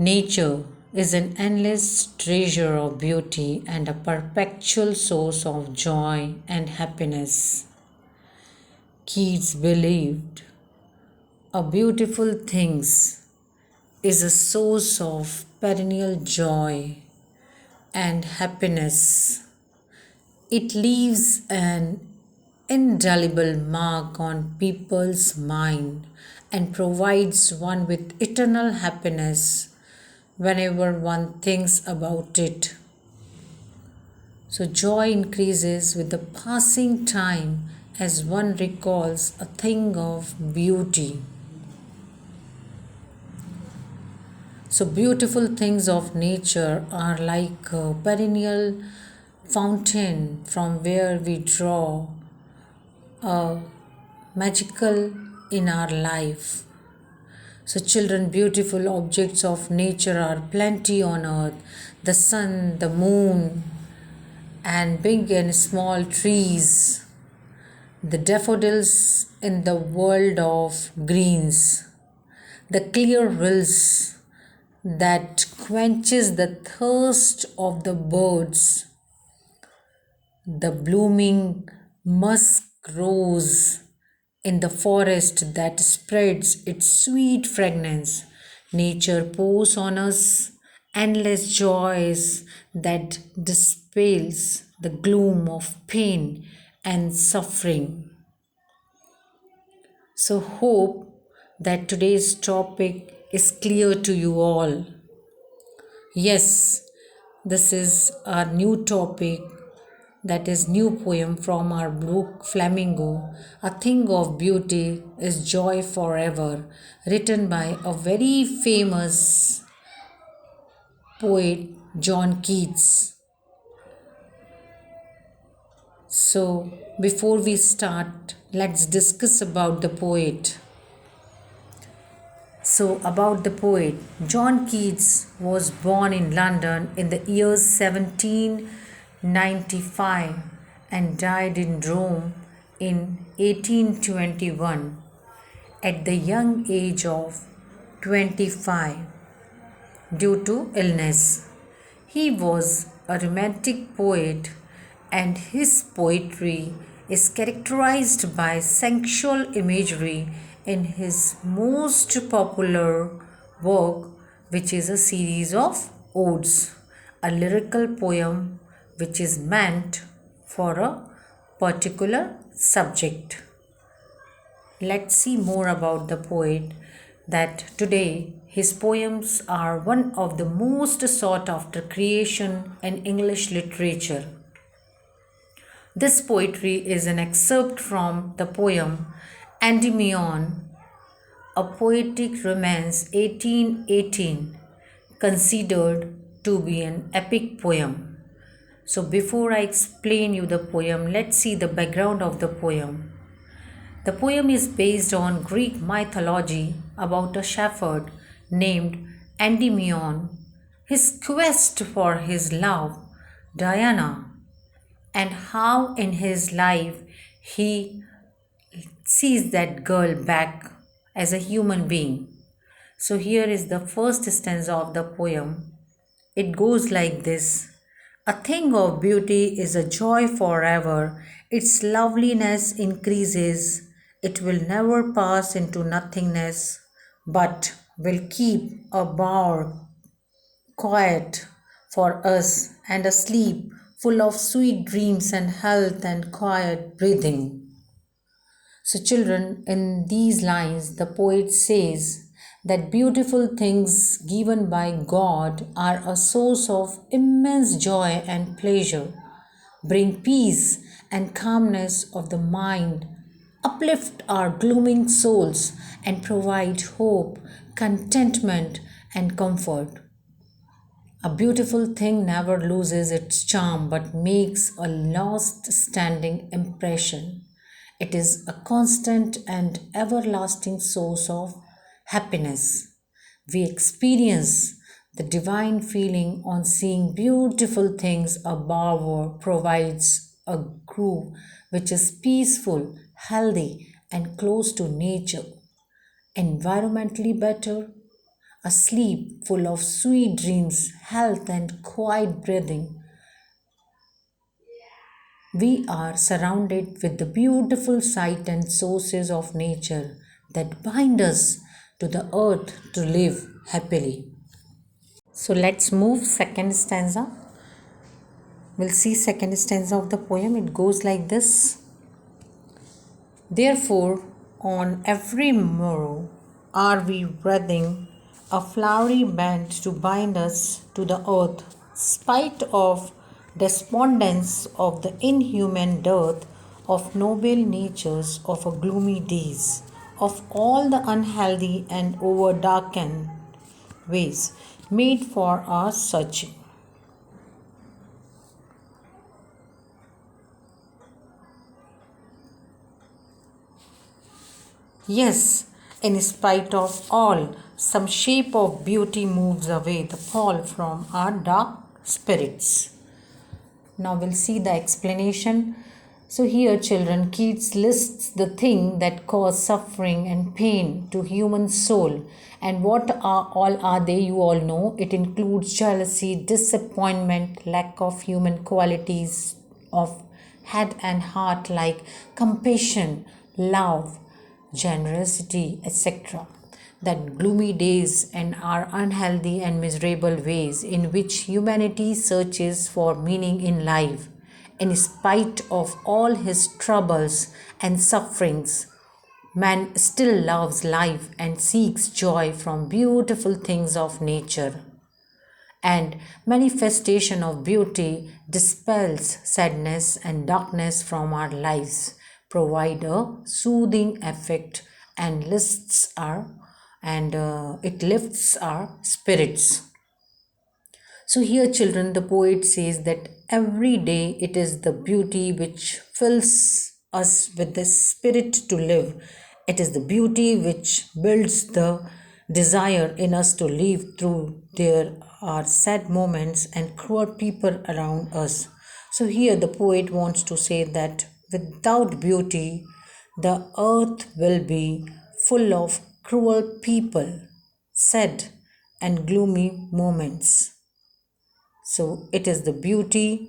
Nature is an endless treasure of beauty and a perpetual source of joy and happiness. Keats believed a beautiful things is a source of perennial joy and happiness. It leaves an indelible mark on people's mind and provides one with eternal happiness whenever one thinks about it. So, joy increases with the passing time as one recalls a thing of beauty. So, beautiful things of nature are like a perennial fountain from where we draw a magical in our life. So, children, beautiful objects of nature are plenty on earth: the sun, the moon, and big and small trees, the daffodils in the world of greens, the clear rills that quenches the thirst of the birds, the blooming musk rose in the forest that spreads its sweet fragrance. Nature pours on us endless joys that dispels the gloom of pain and suffering. So, hope that today's topic is clear to you all. Yes, this is our new topic, that is new poem from our book Flamingo. A Thing of Beauty is Joy Forever, written by a very famous poet John Keats. So before we start, let's discuss about the poet. So, about the poet, John Keats was born in London in the year 1795 and died in Rome in 1821 at the young age of 25 due to illness. He was a romantic poet, and his poetry is characterized by sensual imagery in his most popular work, which is a series of odes, a lyrical poem which is meant for a particular subject. Let's see more about the poet. That today his poems are one of the most sought after creation in English literature. This poetry is an excerpt from the poem Endymion, a poetic romance 1818, considered to be an epic poem. So before I explain you the poem, let's see the background of the poem. The poem is based on Greek mythology about a shepherd named Endymion, his quest for his love, Diana, and how in his life he sees that girl back as a human being. So here is the first stanza of the poem. It goes like this: A thing of beauty is a joy forever. Its loveliness increases. It will never pass into nothingness, but will keep a bower quiet for us and a sleep full of sweet dreams and health and quiet breathing. So, children, in these lines, the poet says that beautiful things given by God are a source of immense joy and pleasure, bring peace and calmness of the mind, uplift our glooming souls, and provide hope, contentment, and comfort. A beautiful thing never loses its charm but makes a last standing impression. It is a constant and everlasting source of happiness. We experience the divine feeling on seeing beautiful things. A bower provides a groove which is peaceful, healthy, and close to nature. Environmentally better, a sleep full of sweet dreams, health, and quiet breathing. We are surrounded with the beautiful sight and sources of nature that bind us to the earth to live happily. So let's move second stanza. We'll see second stanza of the poem. It goes like this. Therefore, on every morrow are we wreathing a flowery band to bind us to the earth, spite of despondence of the inhuman dearth of noble natures of a gloomy days, of all the unhealthy and over darkened ways made for our searching. Yes, in spite of all, some shape of beauty moves away the pall from our dark spirits. Now we'll see the explanation. So here, children, Keats lists the thing that cause suffering and pain to human soul. And what are they? You all know. It includes jealousy, disappointment, lack of human qualities of head and heart like compassion, love, generosity, etc. That gloomy days and our unhealthy and miserable ways in which humanity searches for meaning in life. In spite of all his troubles and sufferings, man still loves life and seeks joy from beautiful things of nature. And manifestation of beauty dispels sadness and darkness from our lives, provide a soothing effect and it lifts our spirits. So here, children, the poet says that every day it is the beauty which fills us with the spirit to live. It is the beauty which builds the desire in us to live through there are sad moments and cruel people around us. So here the poet wants to say that without beauty, the earth will be full of cruel people, sad and gloomy moments. So it is the beauty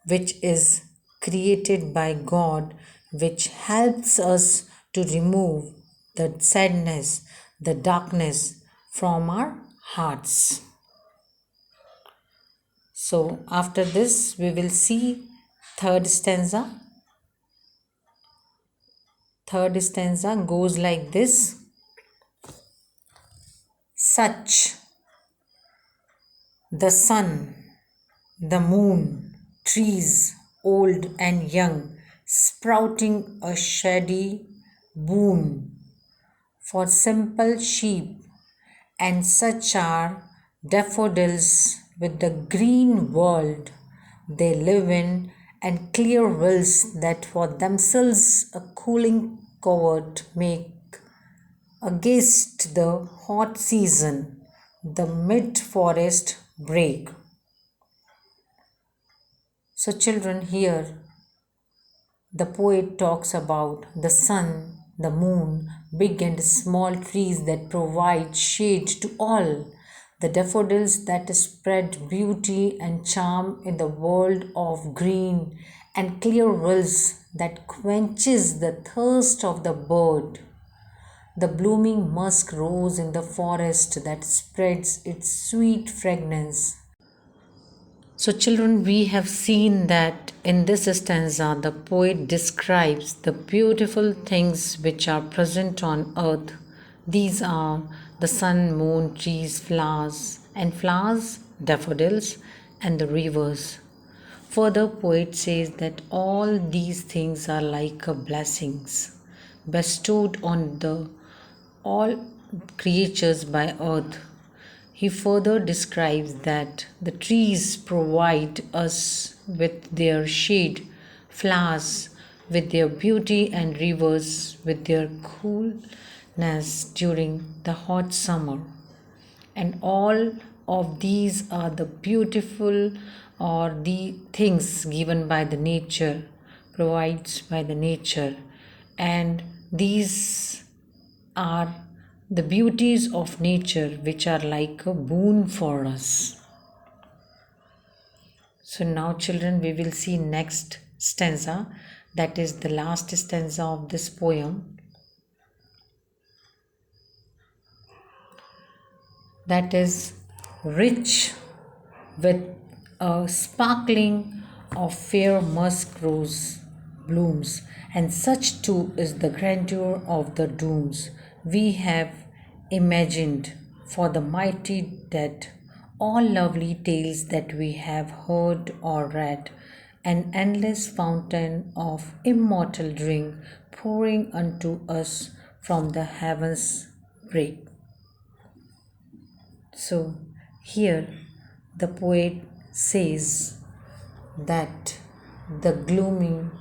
which is created by God which helps us to remove the sadness, the darkness from our hearts. So after this we will see third stanza. Third stanza goes like this. Such the sun, the moon, trees old and young, sprouting a shady boon for simple sheep, and such are daffodils with the green world they live in, and clear rills that for themselves a cooling covert make against the hot season, the mid forest break. So, children, here the poet talks about the sun, the moon, big and small trees that provide shade to all, the daffodils that spread beauty and charm in the world of green, and clear rills that quenches the thirst of the bird, the blooming musk rose in the forest that spreads its sweet fragrance. So, children, we have seen that in this stanza, the poet describes the beautiful things which are present on earth. These are the sun, moon, trees, flowers, daffodils, and the rivers. Further, poet says that all these things are like a blessings bestowed on the all creatures by earth. He further describes that the trees provide us with their shade, flowers with their beauty, and rivers with their coolness during the hot summer. And all of these are the beautiful or the things given by the nature, provides by the nature, and these are the beauties of nature which are like a boon for us. So now children, we will see next stanza, that is the last stanza of this poem, that is rich with a sparkling of fair musk rose blooms, and such too is the grandeur of the dooms we have imagined for the mighty dead. All lovely tales that we have heard or read, an endless fountain of immortal drink pouring unto us from the heavens break. So here the poet says that the blooming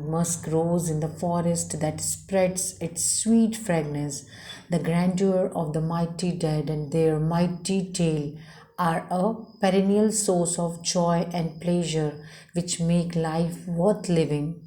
musk rose in the forest that spreads its sweet fragrance, the grandeur of the mighty dead and their mighty tale are a perennial source of joy and pleasure which make life worth living.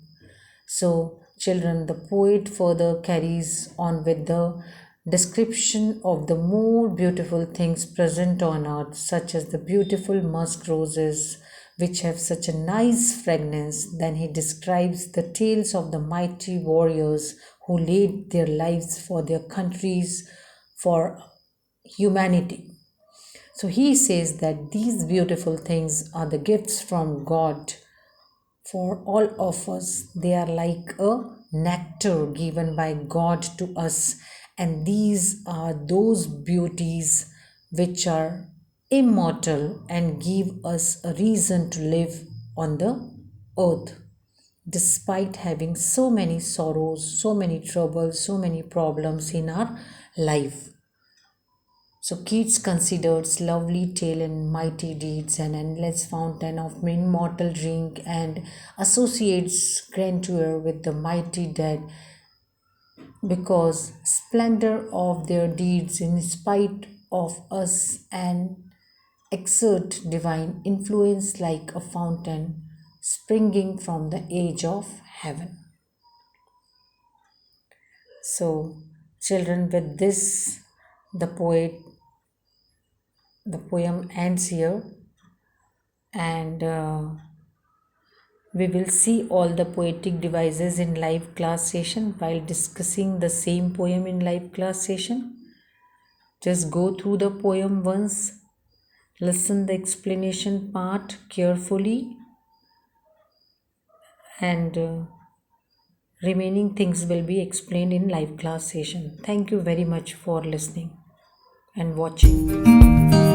So, children, the poet further carries on with the description of the more beautiful things present on earth, such as the beautiful musk roses, which have such a nice fragrance. Then he describes the tales of the mighty warriors who laid their lives for their countries, for humanity. So he says that these beautiful things are the gifts from God for all of us. They are like a nectar given by God to us, and these are those beauties which are immortal and give us a reason to live on the earth despite having so many sorrows, so many troubles, so many problems in our life. So Keats considers lovely tale and mighty deeds an endless fountain of immortal drink, and associates grandeur with the mighty dead because splendor of their deeds in spite of us and exert divine influence like a fountain springing from the edge of heaven. So children, with this the poem ends here, and we will see all the poetic devices in live class session while discussing the same poem in live class session. Just go through the poem once, listen the explanation part carefully, and remaining things will be explained in live class session. Thank you very much for listening and watching.